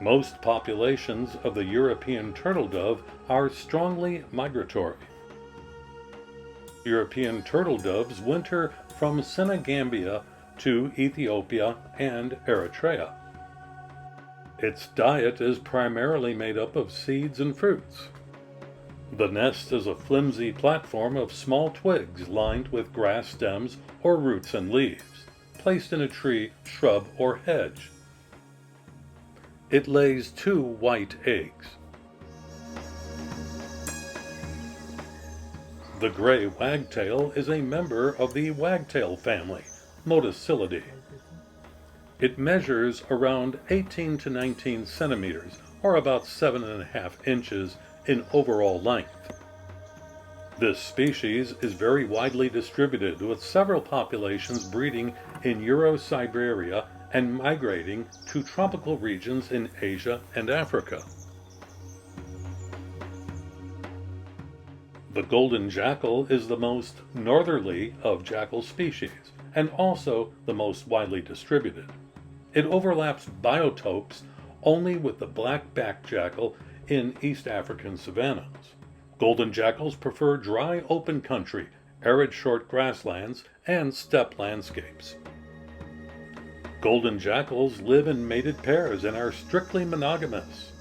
Most populations of the European turtle dove are strongly migratory. European turtle doves winter from Senegambia to Ethiopia and Eritrea. Its diet is primarily made up of seeds and fruits. The nest is a flimsy platform of small twigs lined with grass stems or roots and leaves, placed in a tree, shrub, or hedge. It lays 2 white eggs. The gray wagtail is a member of the wagtail family, Motacillidae. It measures around 18 to 19 centimeters, or about 7.5 inches in overall length. This species is very widely distributed, with several populations breeding in Euro-Siberia and migrating to tropical regions in Asia and Africa. The golden jackal is the most northerly of jackal species, and also the most widely distributed. It overlaps biotopes only with the black-backed jackal in East African savannas. Golden jackals prefer dry open country, arid short grasslands, and steppe landscapes. Golden jackals live in mated pairs and are strictly monogamous.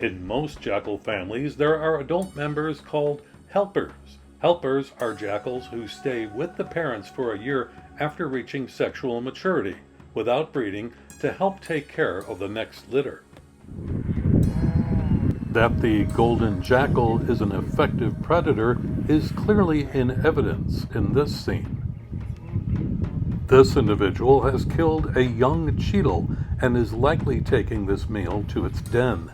In most jackal families, there are adult members called helpers. Helpers are jackals who stay with the parents for a year after reaching sexual maturity, without breeding, to help take care of the next litter. That the golden jackal is an effective predator is clearly in evidence in this scene. This individual has killed a young cheetle and is likely taking this meal to its den.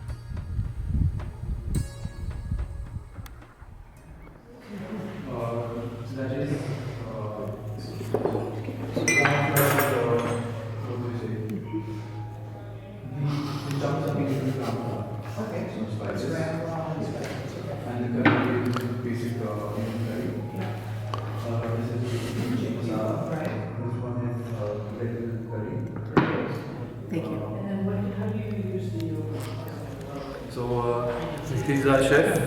These are chef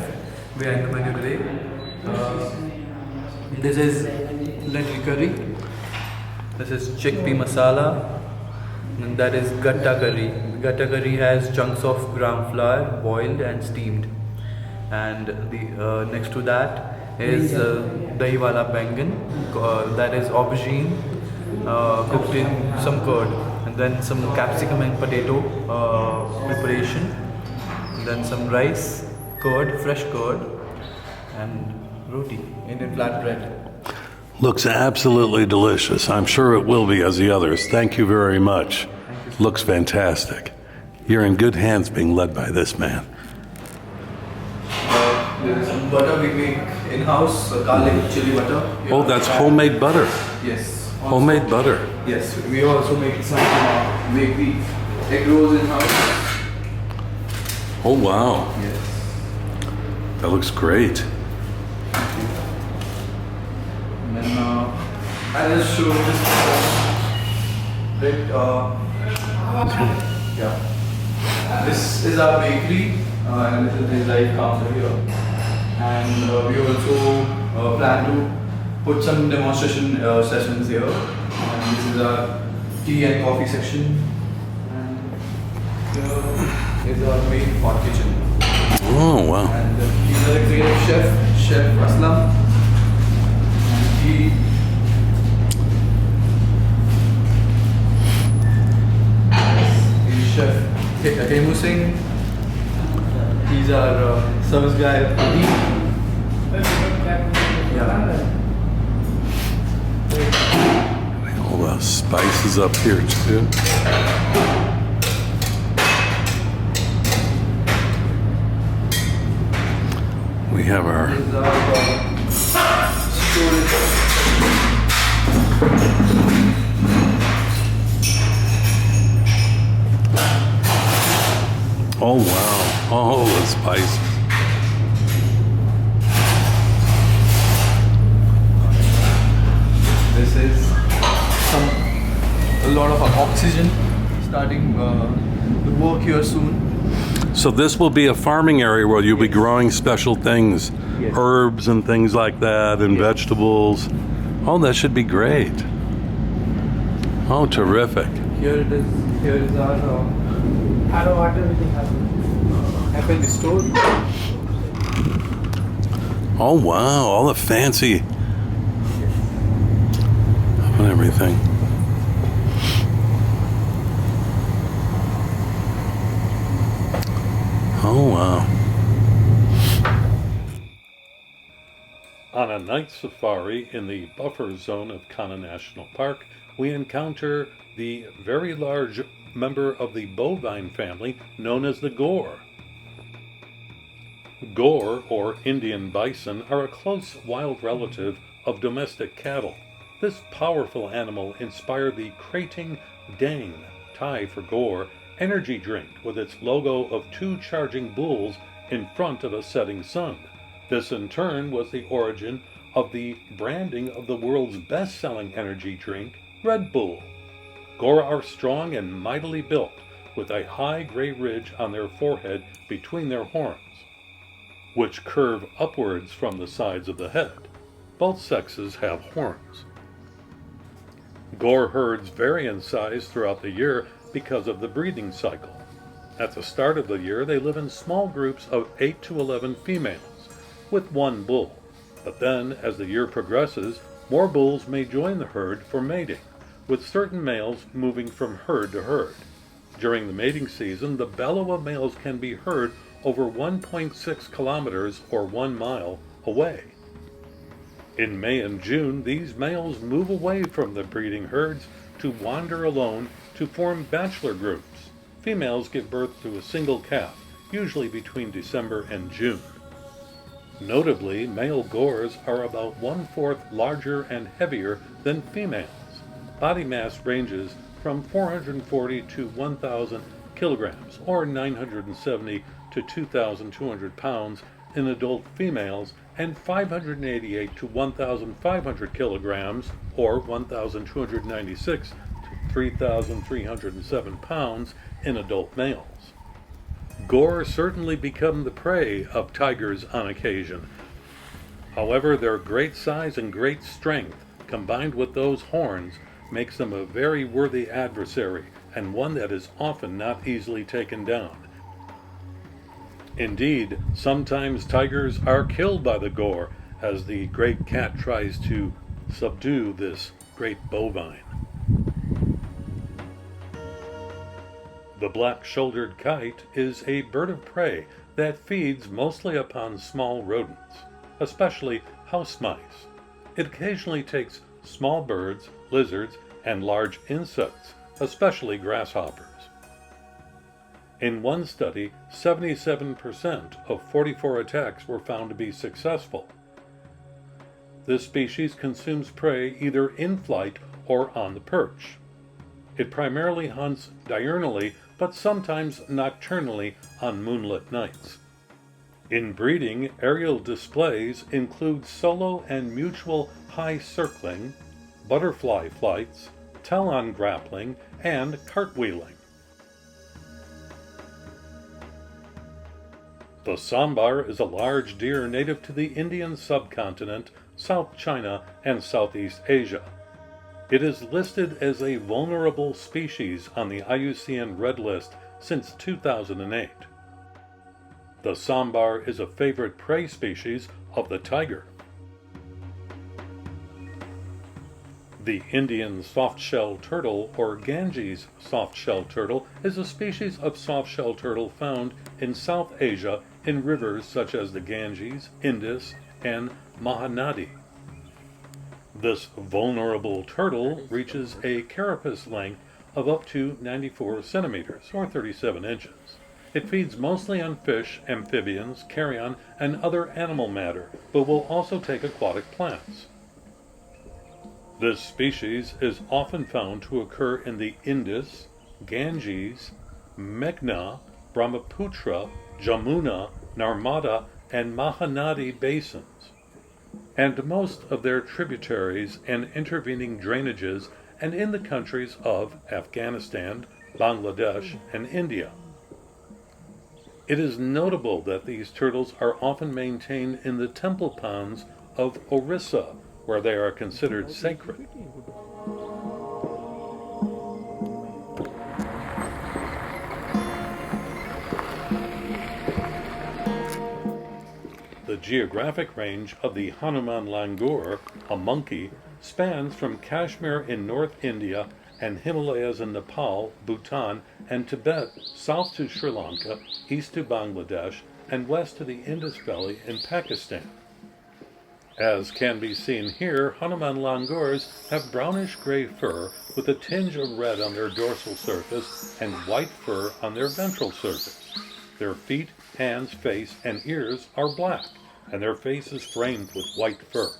behind the menu today. This is lentil curry. This is chickpea masala, and that is gatta curry. Gatta curry has chunks of gram flour boiled and steamed, and the next to that is dahi wala bangan. That is aubergine cooked in some curd, and then some capsicum and potato preparation. Then some rice, curd, fresh curd, and roti, Indian flatbread. Looks absolutely delicious. I'm sure it will be as the others. Thank you very much. Looks fantastic. You're in good hands being led by this man. There is some butter we make in-house, garlic chili butter. Oh, that's homemade butter. Yes. Homemade butter. Yes, we also make some make the egg rolls in-house. Oh, wow. Yes. That looks great. And then I'll just show this bit. Yeah. This is our bakery, and this is the live counter here. And we also plan to put some demonstration sessions here. And this is our tea and coffee section. And here is our main hot kitchen. Oh, wow. And he's a creative chef, Chef Aslam. And he is Chef Hemu Singh. He's our service guy, yeah. All the spices up here too. We have our oh wow, oh the spices. This is a lot of oxygen starting the work here soon. So this will be a farming area where you'll be growing special things, Yes. herbs and things like that, and vegetables. Oh, that should be great. Oh, terrific. Here it is. Here is our F&B store. Oh, wow, all the fancy and everything. Oh, wow. On a night safari in the buffer zone of Kanha National Park, we encounter the very large member of the bovine family known as the gaur. Gaur, or Indian bison, are a close wild relative of domestic cattle. This powerful animal inspired the Krating Dang, Thai for gaur, energy drink with its logo of two charging bulls in front of a setting sun. This in turn was the origin of the branding of the world's best-selling energy drink, Red Bull. Gaur are strong and mightily built, with a high gray ridge on their forehead between their horns, which curve upwards from the sides of the head. Both sexes have horns. Gaur herds vary in size throughout the year because of the breeding cycle. At the start of the year, they live in small groups of 8 to 11 females, with one bull. But then, as the year progresses, more bulls may join the herd for mating, with certain males moving from herd to herd. During the mating season, the bellow of males can be heard over 1.6 kilometers or 1 mile away. In May and June, these males move away from the breeding herds to wander alone to form bachelor groups. Females give birth to a single calf, usually between December and June. Notably, male gaurs are about 1/4 larger and heavier than females. Body mass ranges from 440 to 1,000 kilograms, or 970 to 2,200 pounds in adult females, and 588 to 1,500 kilograms, or 1,296 to 3,307 pounds in adult males. Gaur certainly become the prey of tigers on occasion. However, their great size and great strength, combined with those horns, makes them a very worthy adversary, and one that is often not easily taken down. Indeed, sometimes tigers are killed by the gaur as the great cat tries to subdue this great bovine. The black-shouldered kite is a bird of prey that feeds mostly upon small rodents, especially house mice. It occasionally takes small birds, lizards, and large insects, especially grasshoppers. In one study, 77% of 44 attacks were found to be successful. This species consumes prey either in flight or on the perch. It primarily hunts diurnally, but sometimes nocturnally on moonlit nights. In breeding, aerial displays include solo and mutual high circling, butterfly flights, talon grappling, and cartwheeling. The sambar is a large deer native to the Indian subcontinent, South China, and Southeast Asia. It is listed as a vulnerable species on the IUCN Red List since 2008. The sambar is a favorite prey species of the tiger. The Indian soft-shell turtle, or Ganges soft-shell turtle, is a species of soft-shell turtle found in South Asia in rivers such as the Ganges, Indus, and Mahanadi. This vulnerable turtle reaches a carapace length of up to 94 centimeters, or 37 inches. It feeds mostly on fish, amphibians, carrion, and other animal matter, but will also take aquatic plants. This species is often found to occur in the Indus, Ganges, Meghna, Brahmaputra, Jamuna, Narmada, and Mahanadi basins, and most of their tributaries and intervening drainages, and in the countries of Afghanistan, Bangladesh, and India. It is notable that these turtles are often maintained in the temple ponds of Orissa, where they are considered sacred. The geographic range of the Hanuman langur, a monkey, spans from Kashmir in North India and Himalayas in Nepal, Bhutan, and Tibet south to Sri Lanka, east to Bangladesh, and west to the Indus Valley in Pakistan. As can be seen here, Hanuman langurs have brownish-gray fur with a tinge of red on their dorsal surface and white fur on their ventral surface. Their feet, hands, face, and ears are black, and their face is framed with white fur.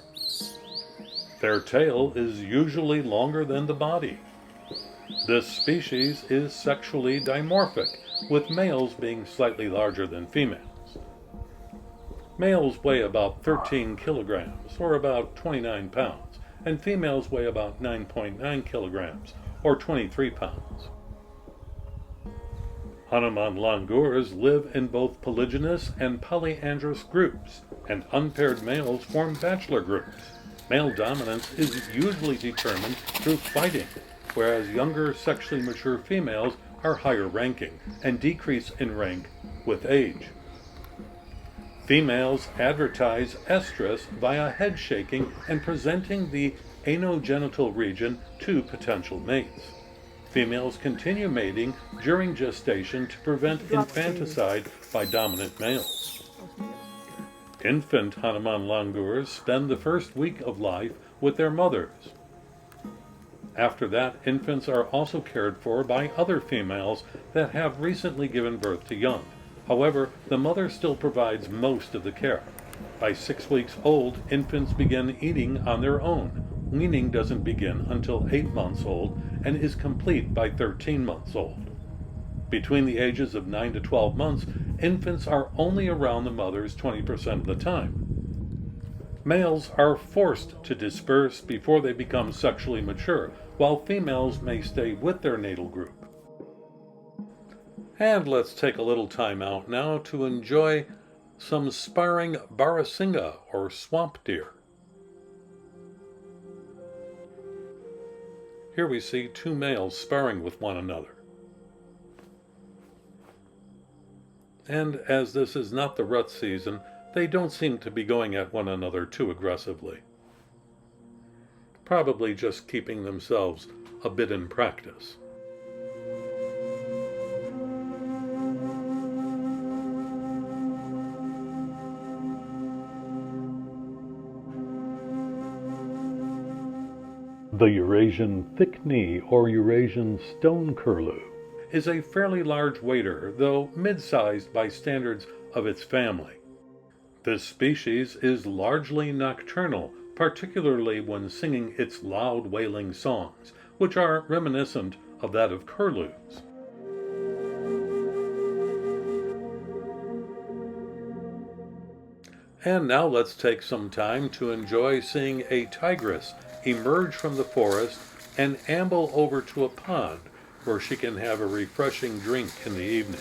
Their tail is usually longer than the body. This species is sexually dimorphic, with males being slightly larger than females. Males weigh about 13 kilograms, or about 29 pounds, and females weigh about 9.9 kilograms, or 23 pounds. Hanuman langurs live in both polygynous and polyandrous groups, and unpaired males form bachelor groups. Male dominance is usually determined through fighting, whereas younger sexually mature females are higher ranking and decrease in rank with age. Females advertise estrus via head shaking and presenting the anogenital region to potential mates. Females continue mating during gestation to prevent infanticide by dominant males. Infant Hanuman langurs spend the first week of life with their mothers. After that, infants are also cared for by other females that have recently given birth to young. However, the mother still provides most of the care. By 6 weeks old, infants begin eating on their own. Weaning doesn't begin until 8 months old and is complete by 13 months old. Between the ages of 9 to 12 months, infants are only around the mothers 20% of the time. Males are forced to disperse before they become sexually mature, while females may stay with their natal group. And let's take a little time out now to enjoy some sparring barasinga, or swamp deer. Here we see two males sparring with one another. And as this is not the rut season, they don't seem to be going at one another too aggressively. Probably just keeping themselves a bit in practice. The Eurasian thick-knee or Eurasian stone curlew Is a fairly large wader, though mid-sized by standards of its family. This species is largely nocturnal, particularly when singing its loud wailing songs, which are reminiscent of that of curlews. And now let's take some time to enjoy seeing a tigress emerge from the forest and amble over to a pond where she can have a refreshing drink in the evening.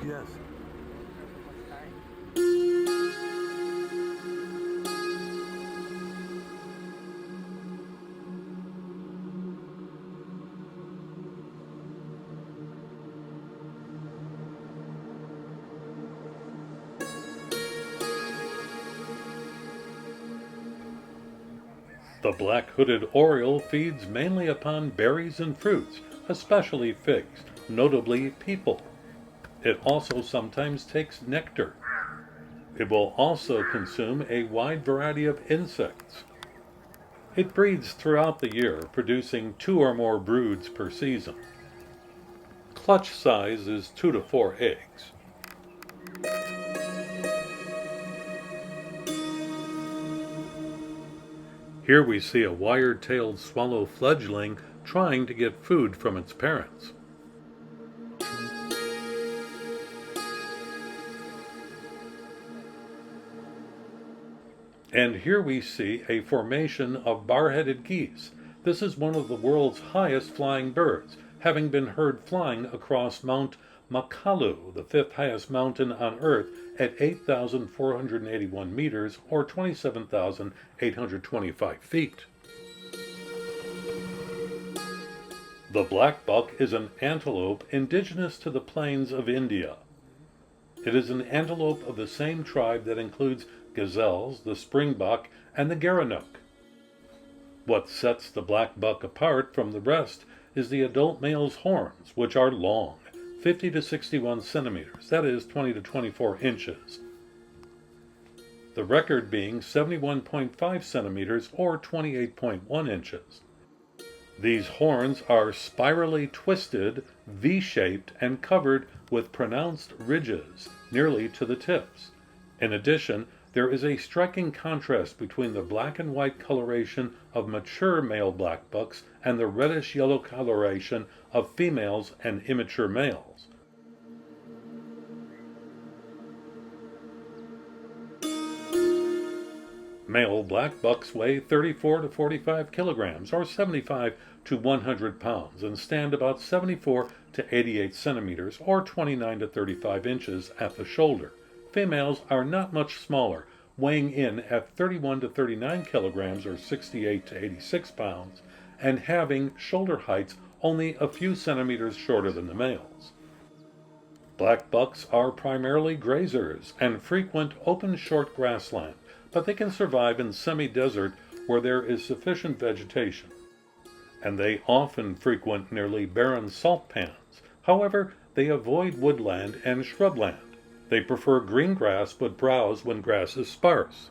Yes. The black-hooded oriole feeds mainly upon berries and fruits, especially figs, notably peepal. It also sometimes takes nectar. It will also consume a wide variety of insects. It breeds throughout the year, producing 2 or more broods per season. Clutch size is 2 to 4 eggs. Here we see a wire-tailed swallow fledgling trying to get food from its parents. And here we see a formation of bar-headed geese. This is one of the world's highest flying birds, having been heard flying across Mount Makalu, the 5th highest mountain on Earth, at 8,481 meters or 27,825 feet. The black buck is an antelope indigenous to the plains of India. It is an antelope of the same tribe that includes gazelles, the springbuck, and the gerenuk. What sets the black buck apart from the rest is the adult male's horns, which are long, 50 to 61 centimeters, that is 20 to 24 inches. The record being 71.5 centimeters or 28.1 inches. These horns are spirally twisted, V-shaped, and covered with pronounced ridges, nearly to the tips. In addition, there is a striking contrast between the black and white coloration of mature male black bucks and the reddish-yellow coloration of females and immature males. Male black bucks weigh 34 to 45 kilograms, or 75 to 100 pounds, and stand about 74 to 88 centimeters, or 29 to 35 inches at the shoulder. Females are not much smaller, weighing in at 31 to 39 kilograms, or 68 to 86 pounds, and having shoulder heights only a few centimeters shorter than the males. Black bucks are primarily grazers and frequent open short grassland, but they can survive in semi-desert where there is sufficient vegetation. And they often frequent nearly barren salt pans. However, they avoid woodland and shrubland. They prefer green grass but browse when grass is sparse.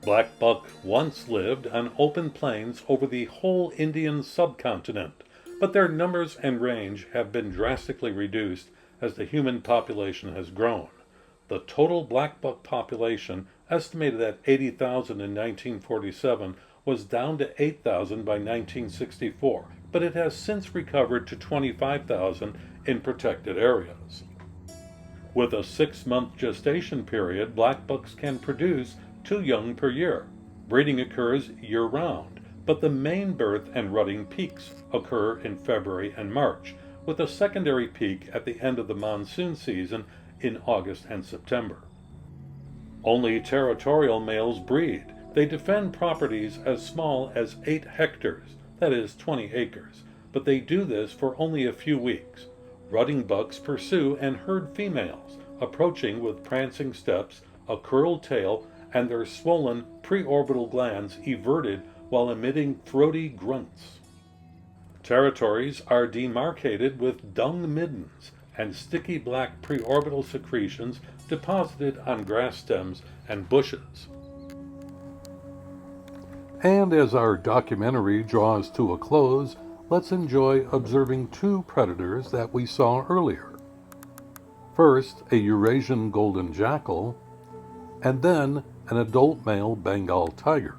Black buck once lived on open plains over the whole Indian subcontinent, but their numbers and range have been drastically reduced as the human population has grown. The total black buck population, estimated at 80,000 in 1947, was down to 8,000 by 1964, but it has since recovered to 25,000 in protected areas. With a 6-month gestation period, black bucks can produce 2 young per year. Breeding occurs year-round, but the main birth and rutting peaks occur in February and March, with a secondary peak at the end of the monsoon season in August and September. Only territorial males breed. They defend properties as small as 8 hectares, that is 20 acres, but they do this for only a few weeks. Rutting bucks pursue and herd females, approaching with prancing steps, a curled tail, and their swollen preorbital glands everted while emitting throaty grunts. Territories are demarcated with dung middens and sticky black preorbital secretions deposited on grass stems and bushes. And as our documentary draws to a close, let's enjoy observing 2 predators that we saw earlier. First, a Eurasian golden jackal, and then an adult male Bengal tiger.